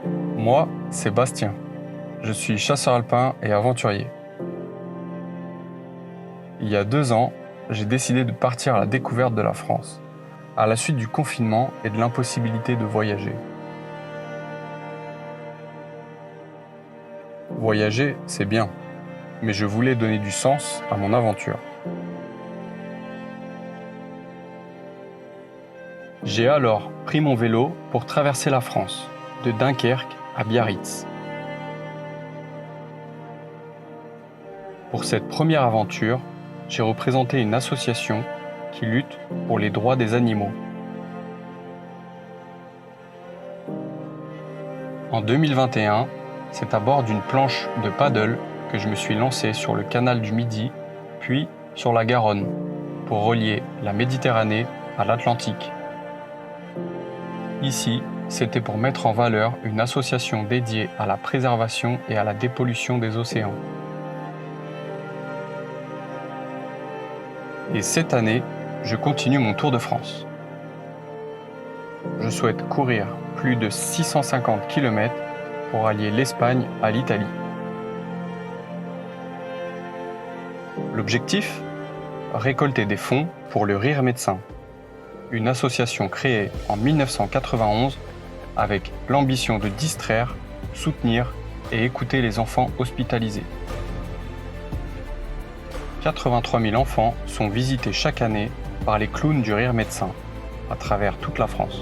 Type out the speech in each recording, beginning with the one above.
Moi, c'est Bastien. Je suis chasseur alpin et aventurier. Il y a 2 ans, j'ai décidé de partir à la découverte de la France, à la suite du confinement et de l'impossibilité de voyager. Voyager, c'est bien, mais je voulais donner du sens à mon aventure. J'ai alors pris mon vélo pour traverser la France, de Dunkerque à Biarritz. Pour cette première aventure, j'ai représenté une association qui lutte pour les droits des animaux. En 2021, c'est à bord d'une planche de paddle que je me suis lancé sur le canal du Midi, puis sur la Garonne, pour relier la Méditerranée à l'Atlantique. Ici, c'était pour mettre en valeur une association dédiée à la préservation et à la dépollution des océans. Et cette année, je continue mon Tour de France. Je souhaite courir plus de 650 km pour allier l'Espagne à l'Italie. L'objectif ? Récolter des fonds pour le Rire Médecin, une association créée en 1991 avec l'ambition de distraire, soutenir et écouter les enfants hospitalisés. 83 000 enfants sont visités chaque année par les clowns du Rire Médecin à travers toute la France.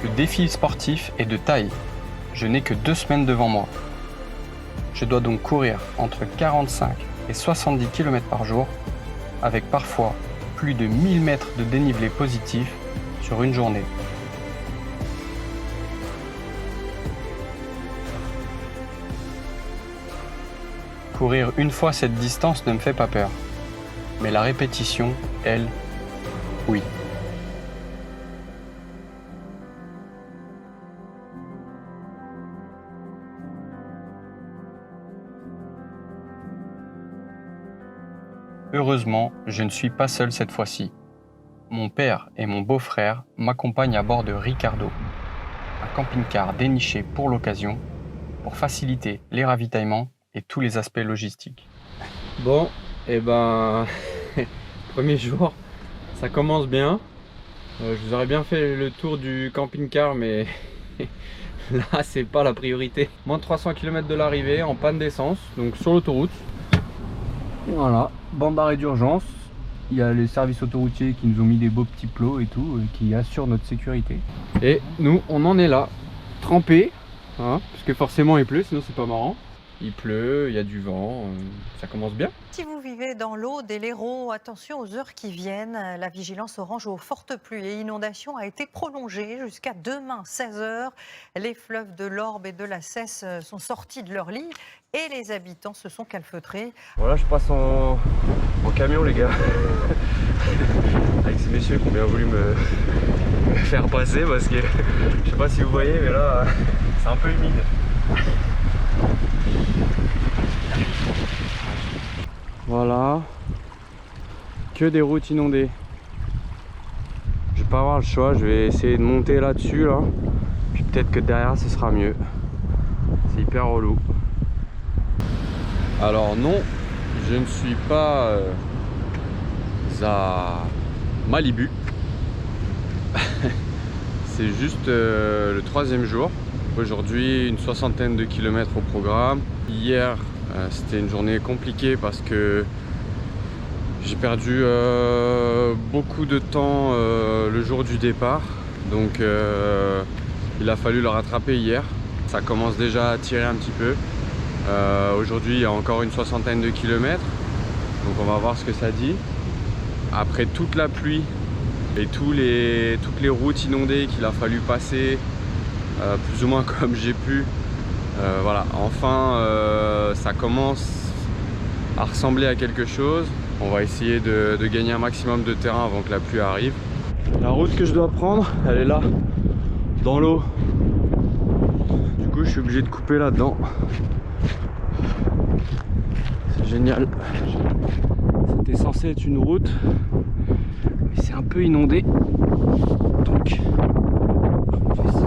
Le défi sportif est de taille. Je n'ai que 2 semaines devant moi. Je dois donc courir entre 45 et 70 km par jour, avec parfois plus de 1000 mètres de dénivelé positif sur une journée. Courir une fois cette distance ne me fait pas peur, mais la répétition, elle, oui. Heureusement, je ne suis pas seul cette fois-ci. Mon père et mon beau-frère m'accompagnent à bord de Ricardo, un camping-car déniché pour l'occasion, pour faciliter les ravitaillements et tous les aspects logistiques. Bon, et premier jour, ça commence bien. Je vous aurais bien fait le tour du camping-car, mais là, c'est pas la priorité. Moins de 300 km de l'arrivée, en panne d'essence, donc sur l'autoroute. Voilà, bande d'arrêt d'urgence. Il y a les services autoroutiers qui nous ont mis des beaux petits plots et tout, qui assurent notre sécurité. Et nous, on en est là, trempés, hein, parce que forcément il pleut, sinon c'est pas marrant. Il pleut, il y a du vent, ça commence bien. Si vous vivez dans l'Aude et l'Hérault, attention aux heures qui viennent. La vigilance orange aux fortes pluies et inondations a été prolongée jusqu'à demain 16h. Les fleuves de l'Orbe et de la Cesse sont sortis de leur lit et les habitants se sont calfeutrés. Voilà, je passe en camion les gars. Avec ces messieurs qui ont bien voulu me faire passer parce que je sais pas si vous voyez mais là c'est un peu humide. Voilà, que des routes inondées. Je vais pas avoir le choix, je vais essayer de monter là-dessus là. Puis peut-être que derrière ce sera mieux. C'est hyper relou. Alors non, je ne suis pas à Malibu. C'est juste le 3e jour. Aujourd'hui, une 60aine de kilomètres au programme. Hier, c'était une journée compliquée parce que j'ai perdu beaucoup de temps le jour du départ. Donc il a fallu le rattraper hier. Ça commence déjà à tirer un petit peu. Aujourd'hui, il y a encore une 60aine de kilomètres. Donc on va voir ce que ça dit. Après toute la pluie et toutes les routes inondées qu'il a fallu passer, plus ou moins comme j'ai pu, voilà, enfin ça commence à ressembler à quelque chose. On va essayer de gagner un maximum de terrain avant que la pluie arrive. La route que je dois prendre, elle est là, dans l'eau. Du coup, je suis obligé de couper là-dedans. C'est génial. C'était censé être une route. c'est un peu inondé. Donc, on fait ça.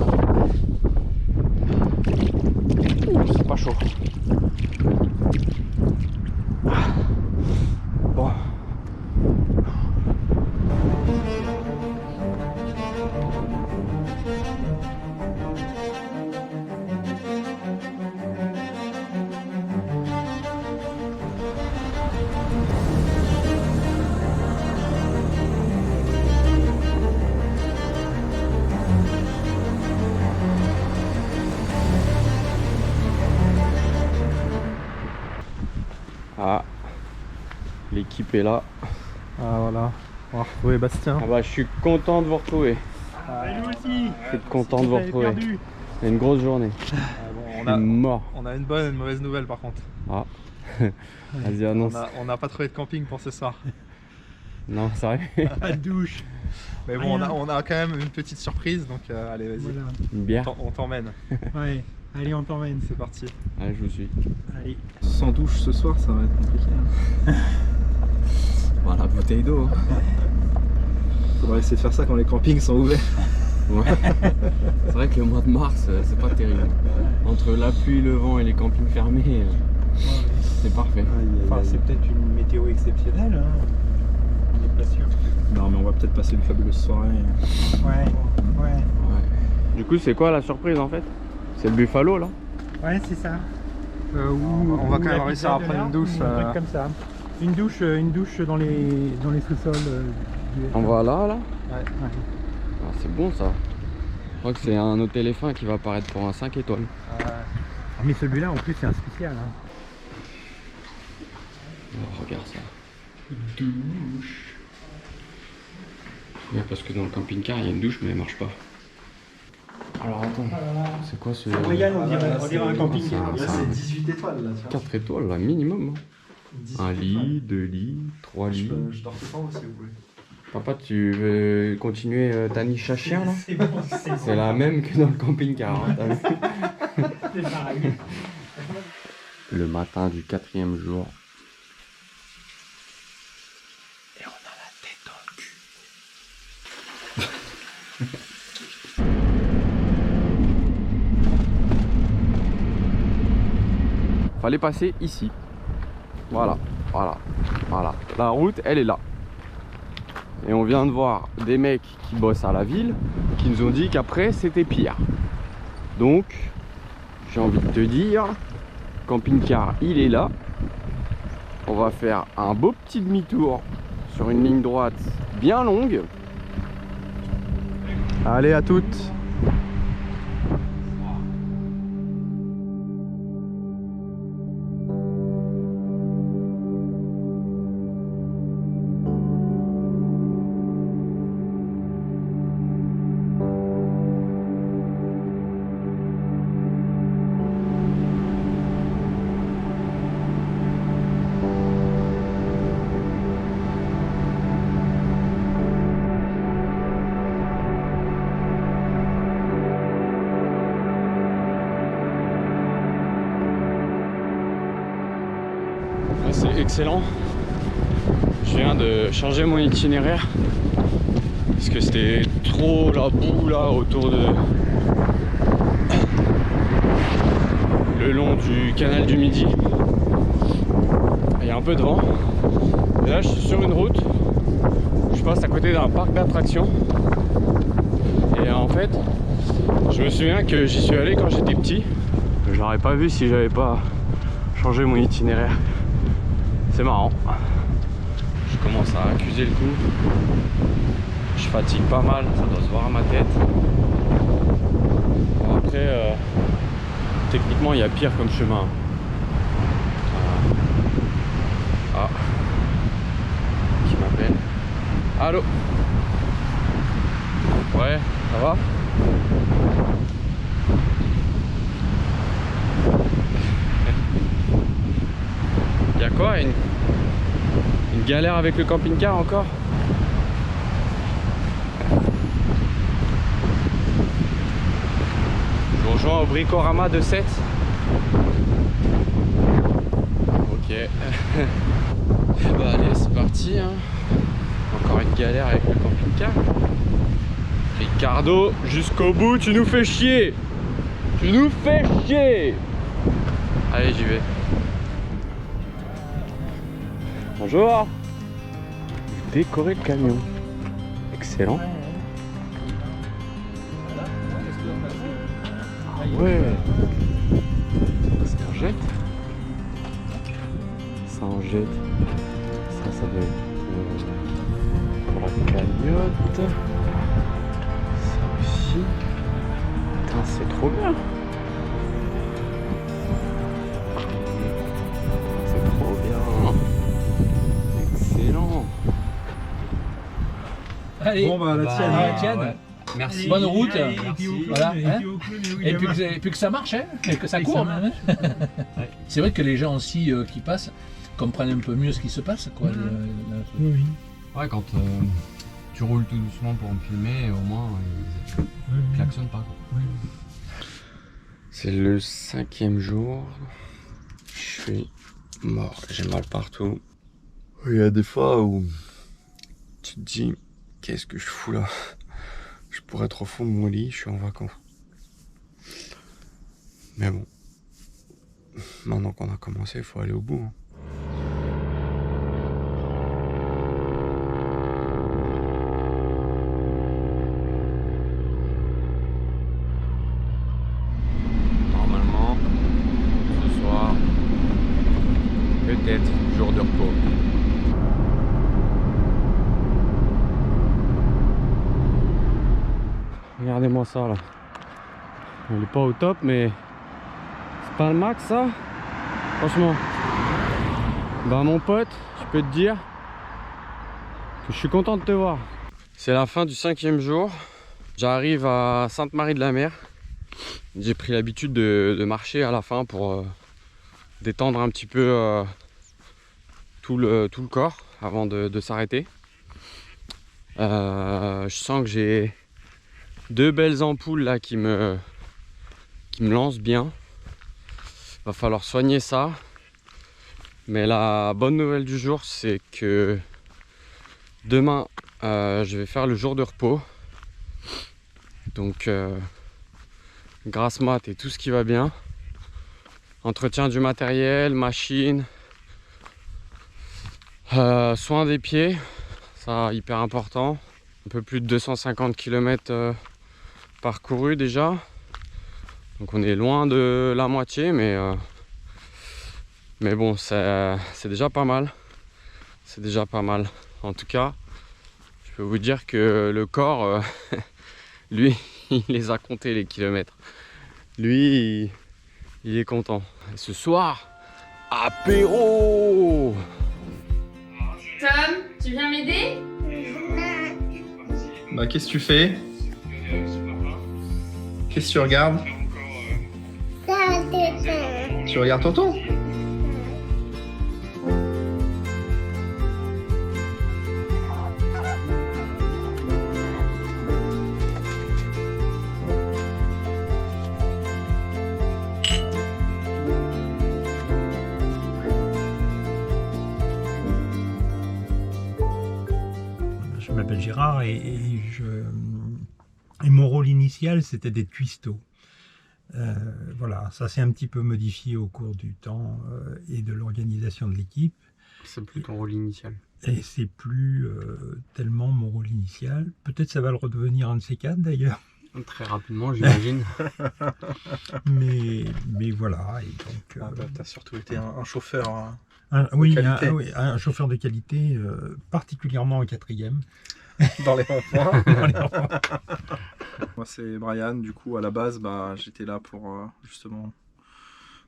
C'est pas chaud. Bon. Ah, l'équipe est là. Ah voilà, on va retrouver Bastien. Ah bah je suis content de vous retrouver. Nous aussi. Je suis content de vous retrouver. C'est une grosse journée. Bon, Je suis mort. on a une bonne et une mauvaise nouvelle par contre. Ah. Vas-y, annonce. On n'a pas trouvé de camping pour ce soir. Non, sérieux? Pas de douche. Mais bon, on a quand même une petite surprise, donc allez, vas-y. Voilà. Une bière? On t'emmène. Ouais. Allez, on t'emmène. C'est parti. Allez, je vous suis. Allez. Sans douche ce soir, ça va être compliqué. Voilà, bouteille d'eau. Faudra essayer de faire ça quand les campings sont ouverts. Ouais. C'est vrai que le mois de mars, c'est pas terrible. Entre la pluie, le vent et les campings fermés, c'est parfait. Enfin, c'est peut-être une météo exceptionnelle. Hein. On n'est pas sûr. Non, mais on va peut-être passer une fabuleuse soirée. Ouais. Ouais. Du coup, c'est quoi la surprise en fait? C'est le Buffalo là? Ouais, c'est ça. On va quand même réussir à prendre une douche. Un truc comme ça. Une douche dans les sous-sols du On va là? Ouais. Ah, c'est bon ça. Je crois que c'est un hôtel F1 qui va apparaître pour un 5 étoiles. Mais celui-là, en plus, c'est un spécial. Hein. Oh, regarde ça. Douche. Ouais, parce que dans le camping-car, il y a une douche, mais elle marche pas. Alors attends, c'est quoi ce... Regarde, on dirait un camping-car. C'est 18 étoiles là, tu vois. 4 étoiles là, minimum. Un lit, 2 lits, 3 lits. Je dors tout le temps aussi, vous voulez. Papa, tu veux continuer ta niche à chien là? C'est bon, C'est la même que dans le camping-car, hein, t'as vu? c'est pareil. Le matin du 4e jour. Et on a la tête dans le cul. Fallait passer ici. Voilà. La route, elle est là. Et on vient de voir des mecs qui bossent à la ville qui nous ont dit qu'après c'était pire. Donc, j'ai envie de te dire, camping-car il est là. On va faire un beau petit demi-tour sur une ligne droite bien longue. Allez, à toutes. C'est excellent. Je viens de changer mon itinéraire parce que c'était trop la boue là autour de le long du canal du Midi. Il y a un peu de vent. Et là je suis sur une route. Je passe à côté d'un parc d'attractions. Et en fait, je me souviens que j'y suis allé quand j'étais petit. Je l'aurais pas vu si j'avais pas changé mon itinéraire. C'est marrant. Je commence à accuser le coup. Je fatigue pas mal, ça doit se voir à ma tête. Bon, après, techniquement, il y a pire comme chemin. Ah. Qui m'appelle? Allô? Ouais, ça va? Y'a quoi? Une galère avec le camping-car encore? Je vous rejoins au Bricorama de 7. Ok. Bah allez, c'est parti hein. Encore une galère avec le camping-car. Ricardo, jusqu'au bout, tu nous fais chier. Tu nous fais chier. Allez, j'y vais. Bonjour. Vous décorez le camion. Excellent. Ah ouais. Ça en jette. Ça en jette. Ça doit être pour la cagnotte. Ça aussi. Putain, c'est trop bien. C'est trop bien. Excellent. Allez, Bon bah la tienne. la tienne. Ouais. Merci. Bonne route. Allez, Voilà, hein. Et puis que ça marche, hein, et que ça Et que court ça même. hein. C'est vrai que les gens aussi qui passent comprennent un peu mieux ce qui se passe, quoi. Oui. Ouais, quand tu roules tout doucement pour me filmer, au moins ils klaxonnent pas. Quoi. C'est le 5e jour. Je suis mort. J'ai mal partout. Il y a des fois où tu te dis, qu'est-ce que je fous là? Je pourrais être au fond de mon lit, je suis en vacances. Mais bon, maintenant qu'on a commencé, il faut aller au bout. Hein. Normalement, ce soir, peut-être jour de repos. Regardez-moi ça là. Il est pas au top, mais c'est pas le max ça. Franchement. Bah mon pote, je peux te dire que je suis content de te voir. C'est la fin du 5e jour. J'arrive à Sainte-Marie-de-la-Mer. J'ai pris l'habitude de marcher à la fin pour détendre un petit peu tout le corps avant de s'arrêter. Je sens que j'ai 2 belles ampoules là qui me lancent bien. Va falloir soigner ça. Mais la bonne nouvelle du jour, c'est que demain je vais faire le jour de repos. Donc grasse mat et tout ce qui va bien. Entretien du matériel, machine, soin des pieds, ça hyper important. Un peu plus de 250 km parcouru déjà. Donc on est loin de la moitié, mais bon, c'est déjà pas mal. C'est déjà pas mal. En tout cas, je peux vous dire que le corps, lui, il les a comptés les kilomètres. Lui, il est content. Et ce soir, apéro! Tom, tu viens m'aider? Bah qu'est-ce que tu fais? Qu'est-ce que tu regardes? Tu regardes tonton? Je m'appelle Gérard et mon rôle initial c'était d'être cuistot. Voilà, ça s'est un petit peu modifié au cours du temps et de l'organisation de l'équipe. C'est plus ton rôle initial. Et c'est plus tellement mon rôle initial. Peut-être ça va le redevenir un de ces quatre d'ailleurs. Très rapidement, j'imagine. mais voilà. Et donc, T'as surtout été un chauffeur. oui, qualité. un chauffeur de qualité, particulièrement en 4e. Dans les ronds-points. Moi c'est Brian, du coup à la base j'étais là pour justement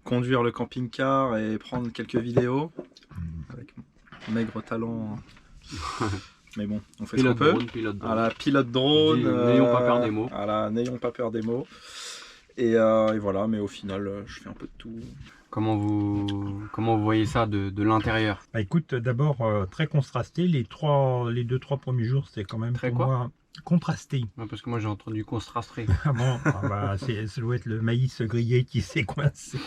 conduire le camping-car et prendre quelques vidéos avec mon maigre talent. Mais bon, on fait ce qu'on peut. Voilà, pilote drone. N'ayons pas peur des mots. Voilà, n'ayons pas peur des mots. Et voilà, mais au final je fais un peu de tout. Comment vous voyez ça de l'intérieur? Bah écoute, d'abord très contrasté. Les 2-3 premiers jours, c'était quand même Très pour quoi moi Contrasté. Ouais, parce que moi j'ai entendu contrasté. Ah bon, ça doit être le maïs grillé qui s'est coincé.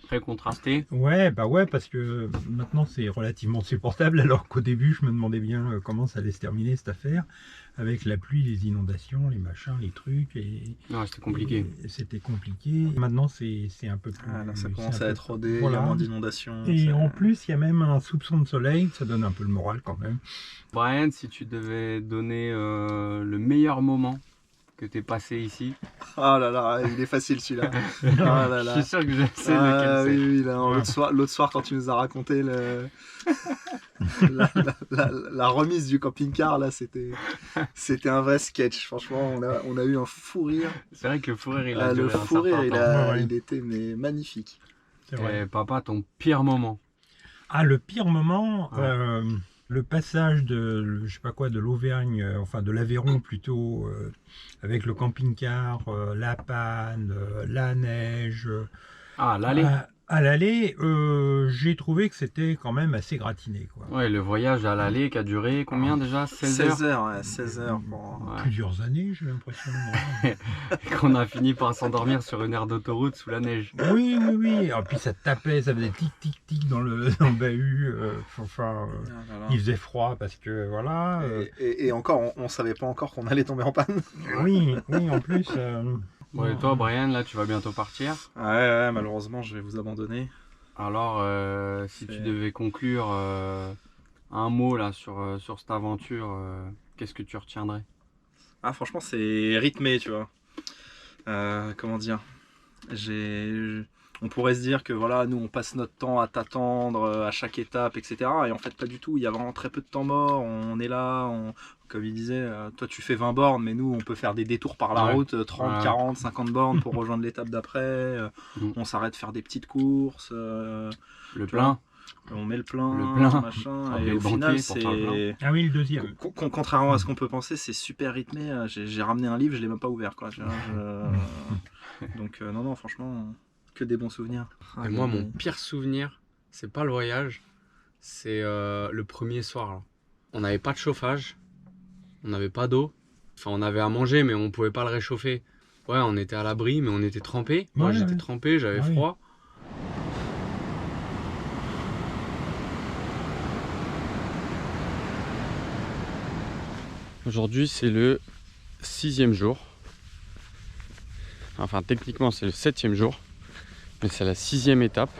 Très contrasté. Ouais, parce que maintenant c'est relativement supportable, alors qu'au début je me demandais bien comment ça allait se terminer cette affaire, avec la pluie, les inondations, les machins, les trucs, et Ouais, c'était compliqué. et c'était compliqué. Maintenant c'est un peu plus... Ah, là, ça c'est commence un à peu- être rodé, il y voilà. a moins d'inondations. Et c'est- en plus il y a même un soupçon de soleil, ça donne un peu le moral quand même. Brian, si tu devais donner le meilleur moment que tu es passé ici, Ah là là, il est facile celui-là. Ah là je là. suis sûr que je sais Ah lequel oui, c'est. oui, là, l'autre soir, quand tu nous as raconté la remise du camping-car, là, c'était un vrai sketch. Franchement, on a eu un fou rire. C'est vrai que le fou rire, il a Ah, le duré un fou rire, certain temps. Ouais. il était mais magnifique. C'est vrai. Et papa, ton pire moment? Ah, le pire moment, Ouais. le passage de, je sais pas quoi, de l'Auvergne, enfin de l'Aveyron plutôt, avec le camping-car, la panne, la neige. Ah, l'aller. À l'aller, j'ai trouvé que c'était quand même assez gratiné, quoi. Ouais, le voyage à l'aller qui a duré combien déjà? 16 heures? 16 heures, ouais, 16 heures. Pour... Ouais. Plusieurs années, j'ai l'impression. Qu'on a fini par s'endormir sur une aire d'autoroute sous la neige. Oui. Et puis ça tapait, ça faisait tic dans le bahut. Enfin, Ah là là. il faisait froid parce que voilà. Et encore, on savait pas encore qu'on allait tomber en panne. Oui, en plus. Bon, et toi, Brian, là, tu vas bientôt partir. Ouais, malheureusement, je vais vous abandonner. Alors, si tu C'est- devais conclure un mot là sur cette aventure, qu'est-ce que tu retiendrais? Ah, franchement, c'est rythmé, tu vois. Comment dire? On pourrait se dire que voilà, nous on passe notre temps à t'attendre à chaque étape, etc. Et en fait, pas du tout. Il y a vraiment très peu de temps mort. On est là, comme il disait, toi tu fais 20 bornes, mais nous on peut faire des détours par la Ouais. route, 30, Ouais. 40, 50 bornes pour rejoindre l'étape d'après. On s'arrête faire des petites courses. Le tu plein? On met le plein, Le plein. machin. Appeler Et le au final, banquier pour faire le c'est. Ah oui, le deuxième. Contrairement à ce qu'on peut penser, c'est super rythmé. J'ai ramené un livre, je l'ai même pas ouvert, quoi. Donc non, franchement, que des bons souvenirs. Et moi, mon pire souvenir, c'est pas le voyage, c'est le premier soir. Là. On n'avait pas de chauffage, on n'avait pas d'eau. Enfin, on avait à manger, mais on pouvait pas le réchauffer. Ouais, on était à l'abri, mais on était trempés. Moi, Ouais, j'étais ouais. trempé, j'avais Ah oui. froid. Aujourd'hui, c'est le 6e jour. Enfin, techniquement, c'est le 7e jour. Mais c'est la 6e étape.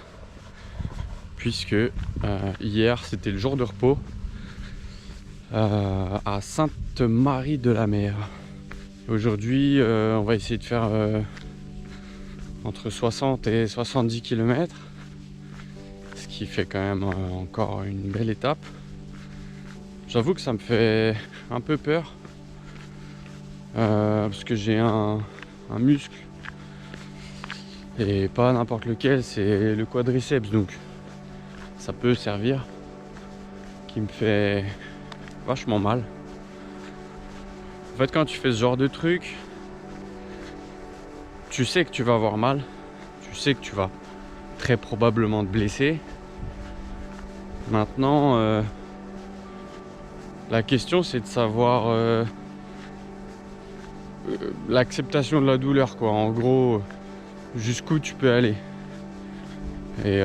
Puisque hier, c'était le jour de repos à Sainte-Marie-de-la-Mer. Aujourd'hui, on va essayer de faire entre 60 et 70 km. Ce qui fait quand même encore une belle étape. J'avoue que ça me fait un peu peur. Parce que j'ai un muscle. Et pas n'importe lequel, c'est le quadriceps. Donc ça peut servir. Qui me fait vachement mal. En fait, quand tu fais ce genre de truc, tu sais que tu vas avoir mal. Tu sais que tu vas très probablement te blesser. Maintenant, la question c'est de savoir l'acceptation de la douleur, quoi. En gros, jusqu'où tu peux aller. Et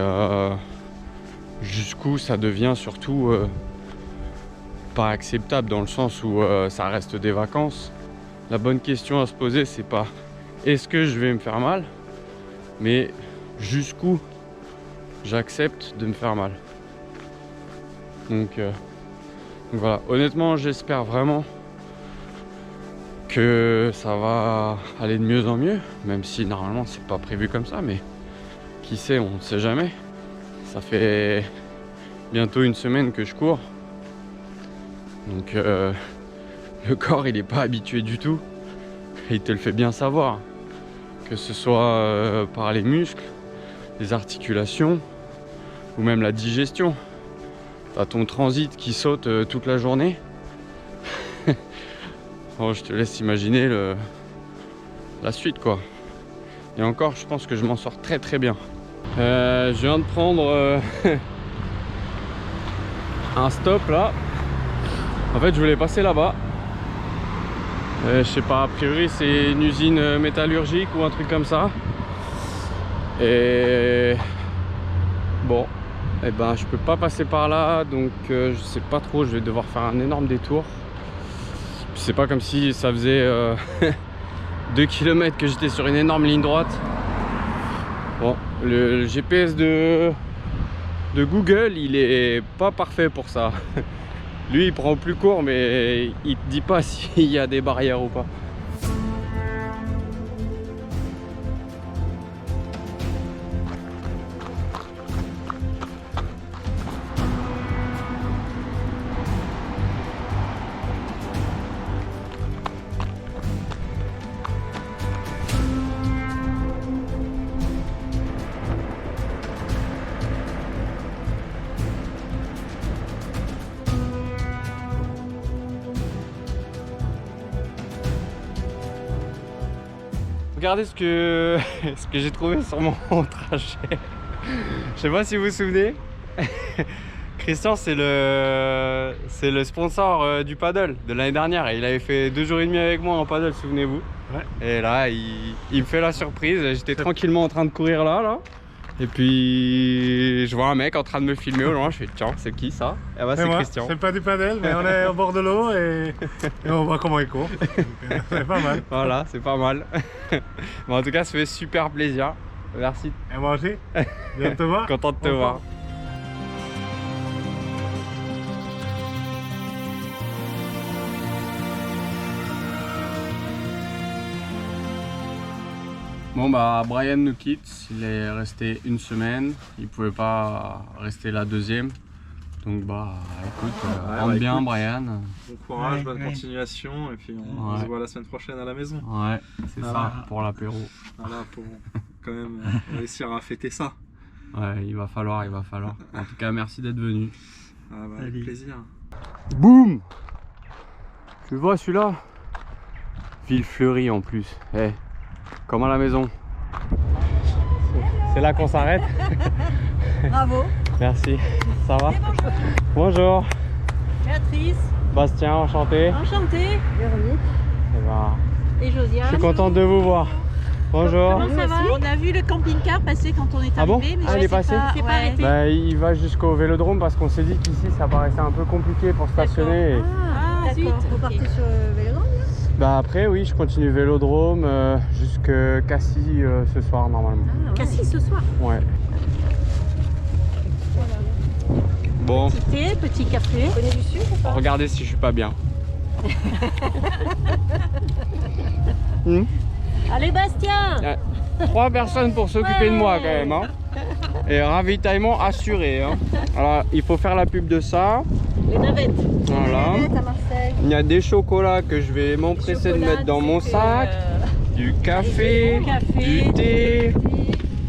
jusqu'où ça devient surtout pas acceptable, dans le sens où ça reste des vacances. La bonne question à se poser, c'est pas est-ce que je vais me faire mal, mais jusqu'où j'accepte de me faire mal. Donc voilà, honnêtement, j'espère vraiment que ça va aller de mieux en mieux, même si normalement c'est pas prévu comme ça, mais qui sait, on ne sait jamais. Ça fait bientôt une semaine que je cours, donc le corps il est pas habitué du tout, et il te le fait bien savoir, que ce soit par les muscles, les articulations ou même la digestion. T'as ton transit qui saute toute la journée. Oh, je te laisse imaginer la suite, quoi. Et encore, je pense que je m'en sors très très bien. Je viens de prendre un stop là. En fait, je voulais passer là-bas. Je sais pas, a priori c'est une usine métallurgique ou un truc comme ça. Et bon, eh ben je peux pas passer par là, donc je sais pas trop, je vais devoir faire un énorme détour. C'est pas comme si ça faisait 2 km que j'étais sur une énorme ligne droite. Bon, le GPS de Google, il est pas parfait pour ça. Lui, il prend au plus court, mais il te dit pas s'il y a des barrières ou pas. Regardez ce que j'ai trouvé sur mon trajet. Je sais pas si vous vous souvenez. Christian, c'est le sponsor du paddle de l'année dernière. Et il avait fait 2 jours et demi avec moi en paddle, souvenez-vous. Ouais. Et là, il me fait la surprise. J'étais tranquillement en train de courir là. Et puis je vois un mec en train de me filmer au loin. Je fais tiens, c'est qui ça? Et bah, c'est Christian. C'est pas du paddle, mais on est au bord de l'eau et on voit comment il court. C'est pas mal. Voilà, c'est pas mal. Bon, en tout cas, ça fait super plaisir. Merci. Et moi aussi. Bien de te voir. Content de te voir. Bon bah Brian nous quitte, il est resté 1 semaine, il pouvait pas rester la 2e. Donc bah écoute, rentre bien Brian. Bon courage, bonne continuation et puis on se voit la semaine prochaine à la maison. Ouais, c'est ça pour l'apéro. Voilà, pour quand même réussir à fêter ça. Ouais, il va falloir. En tout cas, merci d'être venu. Ah bah, avec plaisir. Boum! Tu vois celui-là? Ville fleurie en plus. Hey. Comme à la maison. C'est là qu'on s'arrête. Bravo. Merci. Ça va? Bonjour. Béatrice. Bastien, enchanté. Enchanté. Véronique. Et Et Josiane. je suis contente de vous voir. Bonjour. Comment ça va? On a vu le camping-car passer quand on est arrivé. Ah bon? Mais il est passé? Il s'est pas arrêté. Bah, il va jusqu'au vélodrome parce qu'on s'est dit qu'ici ça paraissait un peu compliqué pour stationner. Et... Ah, d'accord. Vous partez sur le vélodrome? Bah après oui, je continue vélodrome jusqu'à Cassis ce soir normalement. Ah, ouais. Cassis ce soir? Ouais. Bon. Petit thé, petit café. Vous connaissez du sucre ou pas? Regardez si je suis pas bien. Allez Bastien! 3 personnes pour s'occuper de moi quand même. Hein. Et ravitaillement assuré. Hein. Alors il faut faire la pub de ça. Les navettes. Voilà. Les navettes à Marseille. Il y a des chocolats que je vais m'empresser de mettre dans mon sac. Du café, du thé.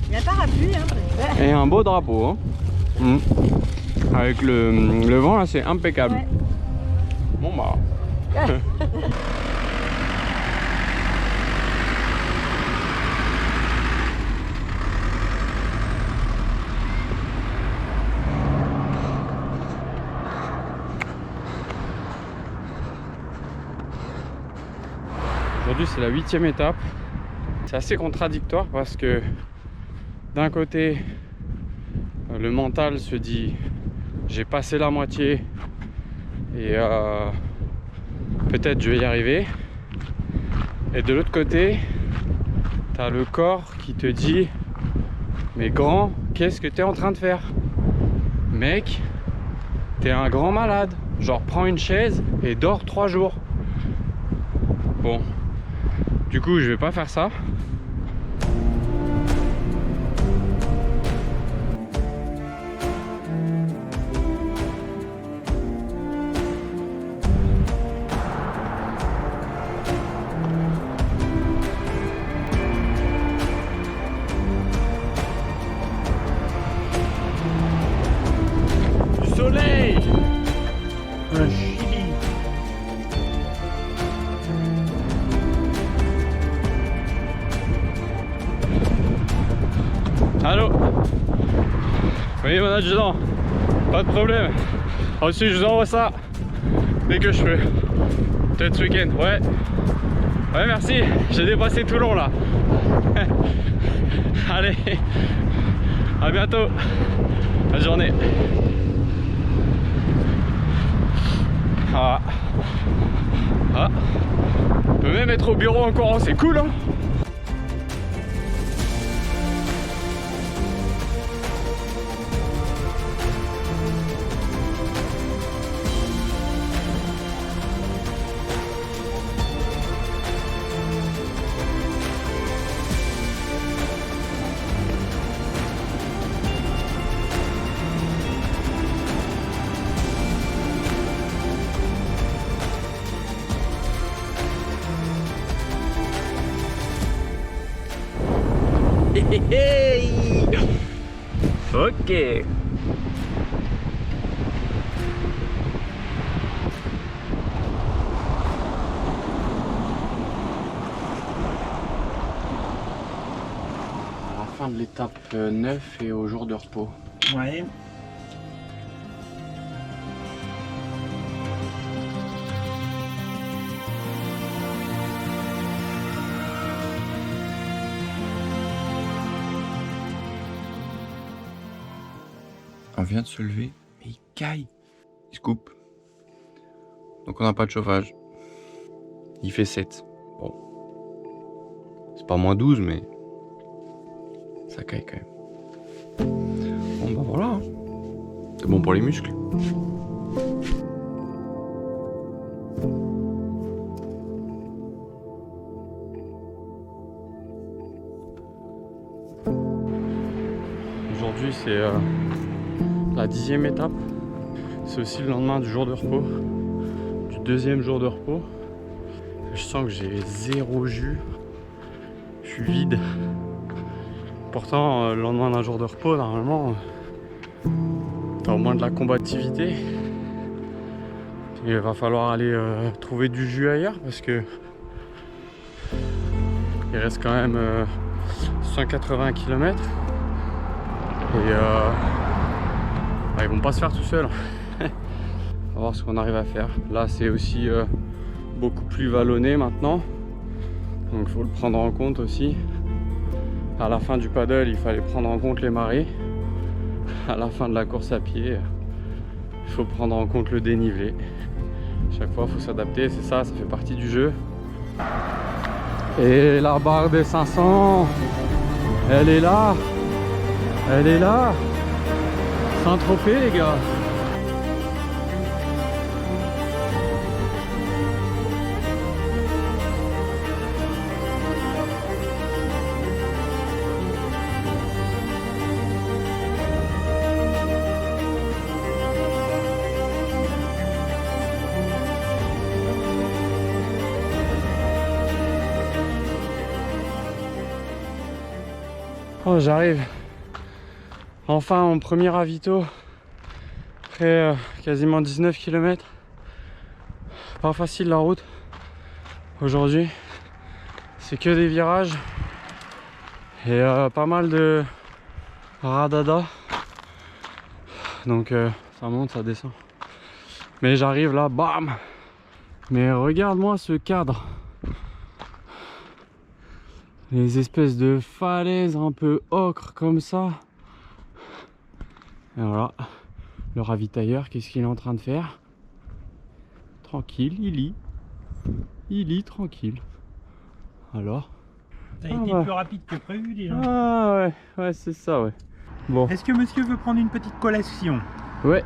Il y a un parapluie. Hein. Et un beau drapeau. Hein. Avec le vent là, c'est impeccable. Ouais. Bon bah. Aujourd'hui c'est la 8e étape. C'est assez contradictoire parce que d'un côté le mental se dit j'ai passé la moitié et peut-être je vais y arriver, et de l'autre côté tu as le corps qui te dit mais grand, qu'est-ce que tu es en train de faire mec, t'es un grand malade, genre prends une chaise et dors 3 jours. Bon, du coup je vais pas faire ça. Du soleil, un chili. Allô? Oui, mon adjudant, pas de problème. Ensuite, je vous envoie ça dès que je peux. Peut-être ce week-end, ouais. Ouais, merci. J'ai dépassé Toulon là. Allez, à bientôt. Bonne journée. Ah. Ah. On peut même être au bureau en courant, c'est cool hein. Hey, ok. À la fin de l'étape 9 et au jour de repos. Ouais. On vient de se lever, mais il caille. Il se coupe. Donc on n'a pas de chauffage. Il fait 7. Bon. C'est pas moins 12, mais ça caille quand même. Bon bah voilà. Hein. C'est bon pour les muscles. Aujourd'hui c'est la 10e étape. C'est aussi le lendemain du jour de repos, du deuxième jour de repos. Je sens que j'ai zéro jus. Je suis vide. Pourtant, le lendemain d'un jour de repos, normalement, t'as au moins de la combativité. Il va falloir aller trouver du jus ailleurs parce que il reste quand même 180 km. Et ils vont pas se faire tout seuls. On va voir ce qu'on arrive à faire. Là c'est aussi beaucoup plus vallonné maintenant. Donc il faut le prendre en compte aussi. À la fin du paddle, il fallait prendre en compte les marées. À la fin de la course à pied, il faut prendre en compte le dénivelé. Chaque fois il faut s'adapter, c'est ça, ça fait partie du jeu. Et la barre des 500, elle est là. Elle est là. Saint-Tropez les gars. Oh, j'arrive. Enfin mon premier ravito. Après quasiment 19 km. Pas facile la route aujourd'hui. C'est que des virages. Et pas mal de radada. Donc ça monte, ça descend. Mais j'arrive là, bam. Mais regarde-moi ce cadre. Les espèces de falaises un peu ocre comme ça. Et voilà, le ravitailleur, qu'est-ce qu'il est en train de faire? Tranquille, il lit tranquille. Alors? Ça a été plus rapide que prévu déjà. Ah ouais, c'est ça, ouais. Bon. Est-ce que monsieur veut prendre une petite collation? Ouais.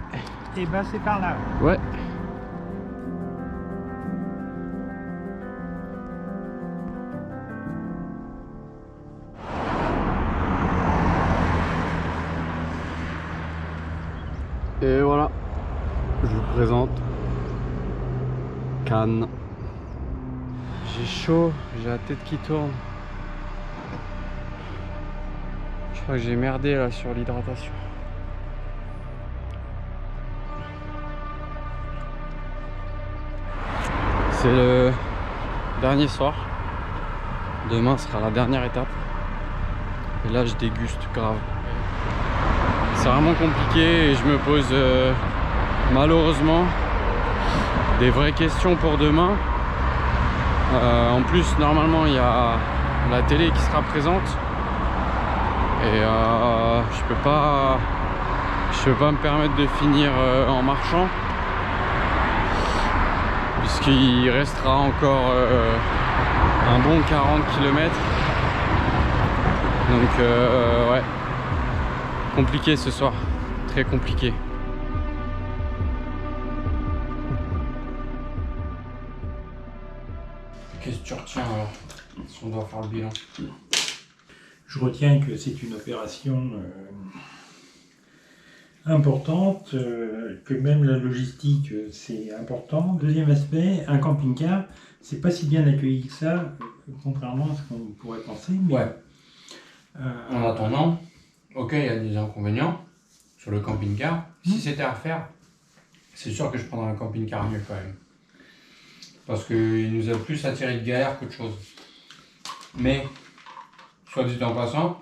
Eh ben c'est par là. Ouais. Et voilà, je vous présente Cannes. J'ai chaud, j'ai la tête qui tourne. Je crois que j'ai merdé là sur l'hydratation. C'est le dernier soir. Demain sera la dernière étape. Et là je déguste grave. C'est vraiment compliqué et je me pose malheureusement des vraies questions pour demain. En plus, normalement, il y a la télé qui sera présente. Et je peux pas me permettre de finir en marchant. Puisqu'il restera encore un bon 40 km. Donc ouais, compliqué ce soir, très compliqué. Qu'est-ce que tu retiens alors, si on doit faire le bilan? Je retiens que c'est une opération importante, que même la logistique c'est important. Deuxième aspect, un camping-car, c'est pas si bien accueilli que ça, contrairement à ce qu'on pourrait penser. Mais, Ouais. En attendant, ok, il y a des inconvénients sur le camping-car. Si c'était à refaire, c'est sûr que je prendrais un camping-car mieux quand même. Parce qu'il nous a plus attiré de galère qu'autre chose. Mais, soit dit en passant,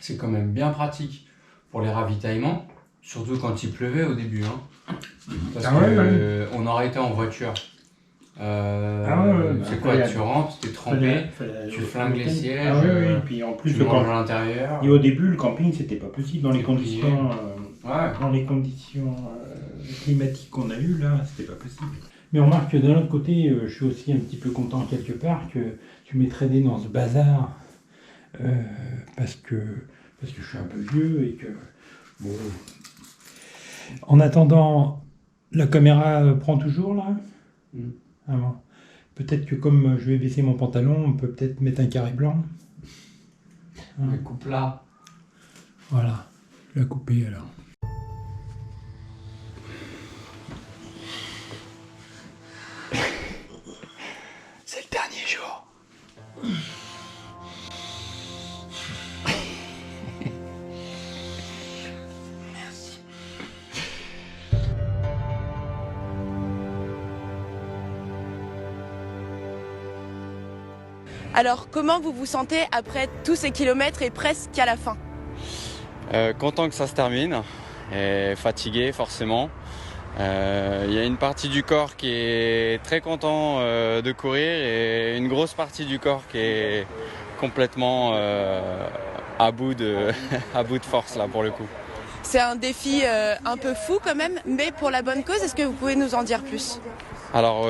c'est quand même bien pratique pour les ravitaillements, surtout quand il pleuvait au début. Hein. Parce on aurait été en voiture. C'est quoi, tu rentres, t'es trempé, tu flingues les sièges, et puis en plus tu manges à l'intérieur. Et au début, le camping, c'était pas possible dans les conditions, climatiques qu'on a eues, là, c'était pas possible. Mais on remarque que d'un autre côté, je suis aussi un petit peu content quelque part que tu m'aies traîné dans ce bazar parce que je suis un peu vieux et que bon. En attendant, la caméra prend toujours là. Ah bon. Peut-être que comme je vais baisser mon pantalon, on peut peut-être mettre un carré blanc. Mais coupe là. Voilà, je vais la couper alors. C'est le dernier jour. Merci. Alors, comment vous vous sentez après tous ces kilomètres et presque à la fin? Content que ça se termine, et fatigué forcément. Il y a une partie du corps qui est très content de courir et une grosse partie du corps qui est complètement à bout de force là pour le coup. C'est un défi un peu fou quand même, mais pour la bonne cause, est-ce que vous pouvez nous en dire plus? Alors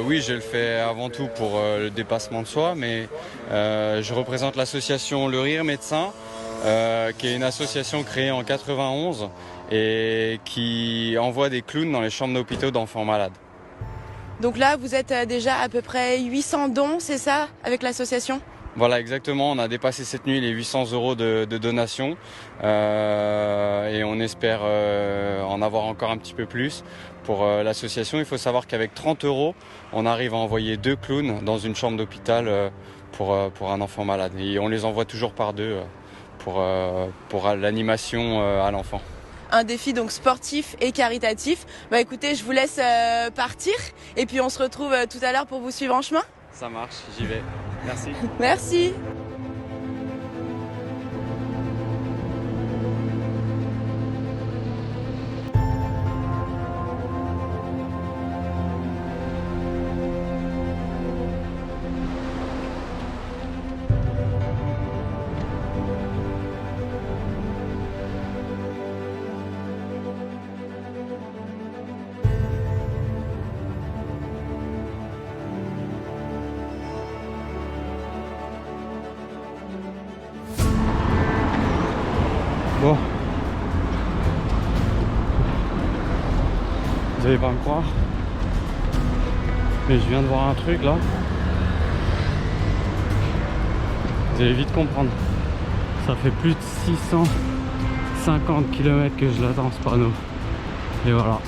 oui, je le fais avant tout pour le dépassement de soi, mais je représente l'association Le Rire Médecin, qui est une association créée en 91 et qui envoie des clowns dans les chambres d'hôpitaux d'enfants malades. Donc là, vous êtes déjà à peu près 800 dons, c'est ça, avec l'association? Voilà, exactement. On a dépassé cette nuit les 800 € de donations et on espère en avoir encore un petit peu plus pour l'association. Il faut savoir qu'avec 30 €, on arrive à envoyer 2 clowns dans une chambre d'hôpital pour un enfant malade. Et on les envoie toujours par deux pour l'animation à l'enfant. Un défi donc sportif et caritatif. Bah écoutez, je vous laisse partir et puis on se retrouve tout à l'heure pour vous suivre en chemin. Ça marche, j'y vais. Merci. Merci. Bon, vous allez pas me croire, mais je viens de voir un truc là. Vous allez vite comprendre. Ça fait plus de 650 km que je l'attends ce panneau. Et voilà,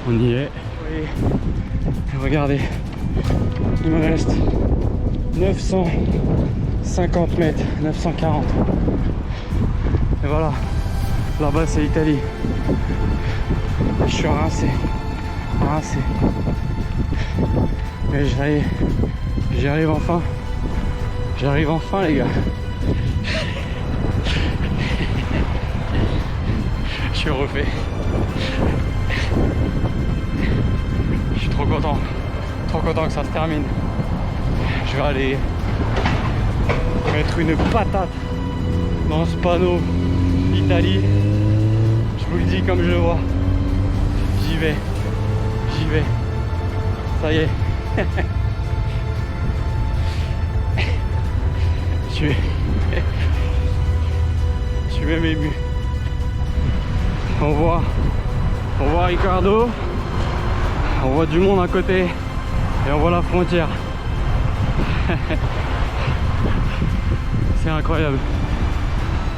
on y est. Oui. Regardez, il me reste 950 mètres, 940. Et voilà, là-bas c'est l'Italie. Je suis rincé. Mais j'y arrive enfin. J'arrive enfin les gars. Je suis refait. Je suis trop content. trop content que ça se termine. Je vais aller mettre une patate dans ce panneau Italie. Je vous le dis comme je le vois. J'y vais. J'y vais. Ça y est. Je suis même ému. On voit Ricardo, on voit du monde à côté et on voit la frontière. C'est incroyable.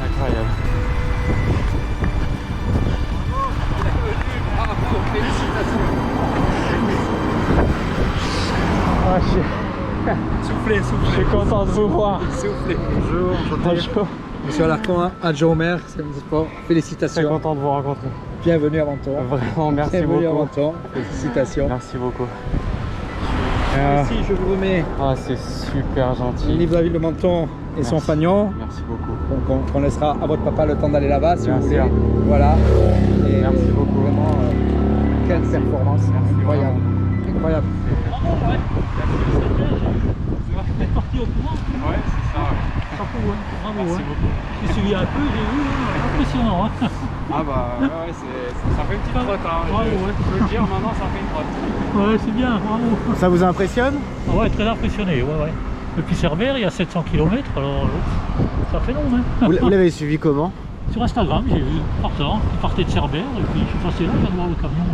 Incroyable. Bravo, félicitations. Ah, Soufflez, je suis content de vous voir. soufflez. Bonjour, Bonjour. Monsieur Alarcon, adjoint au maire, c'est sport. Très Félicitations. content de vous rencontrer. Bienvenue à Menton. Vraiment, merci Bienvenue à beaucoup. Menton. Félicitations. Merci beaucoup. Ici, je vous remets Ah, c'est super le gentil. livre de la ville de Menton et son Merci. fagnon. Merci beaucoup. Donc, on laissera à votre papa le temps d'aller là-bas si Bien vous voulez. sûr. Voilà. Et Merci beaucoup. Vraiment, quelle performance. Incroyable. Incroyable. Ouais, c'est ça. Merci beaucoup. J'ai suivi un peu, j'ai vu, impressionnant. Ah bah ouais, ça fait une petite trotte. Hein. Je peux le dire, maintenant ça fait une trotte. Ouais, c'est bien, bravo. Ça vous impressionne? Ah ouais, très impressionné, ouais. Depuis Cerbère, il y a 700 km, alors ça fait long, hein. Vous l'avez suivi comment? Sur Instagram, j'ai vu partant, il partait de Cerbère, et puis je suis passé là, je viens de voir le camion.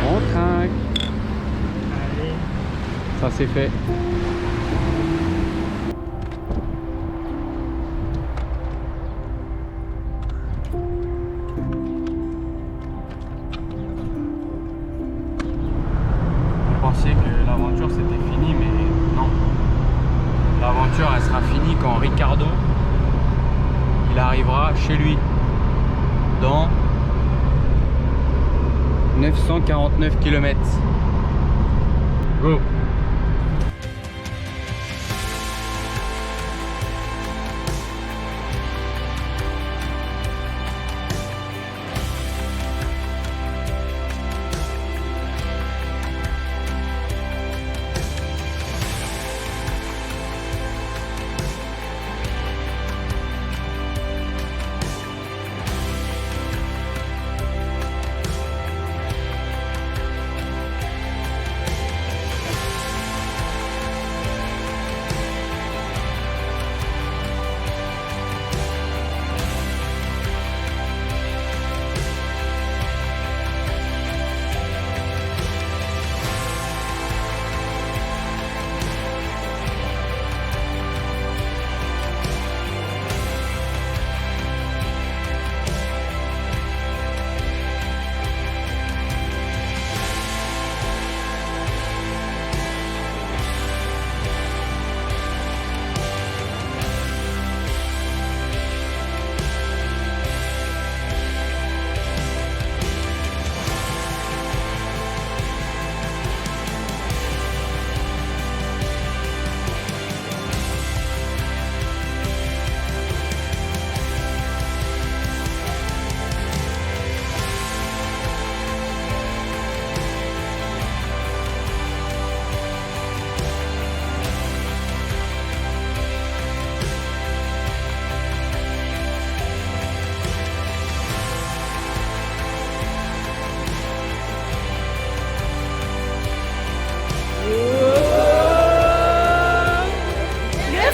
On trinque. Ça c'est fait. On pensait que l'aventure c'était fini, mais non. L'aventure elle sera finie quand Ricardo il arrivera chez lui dans 949 km. Go!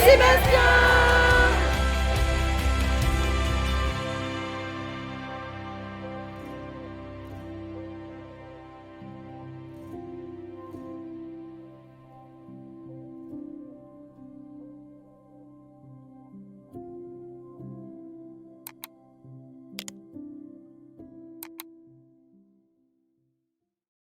Sébastien!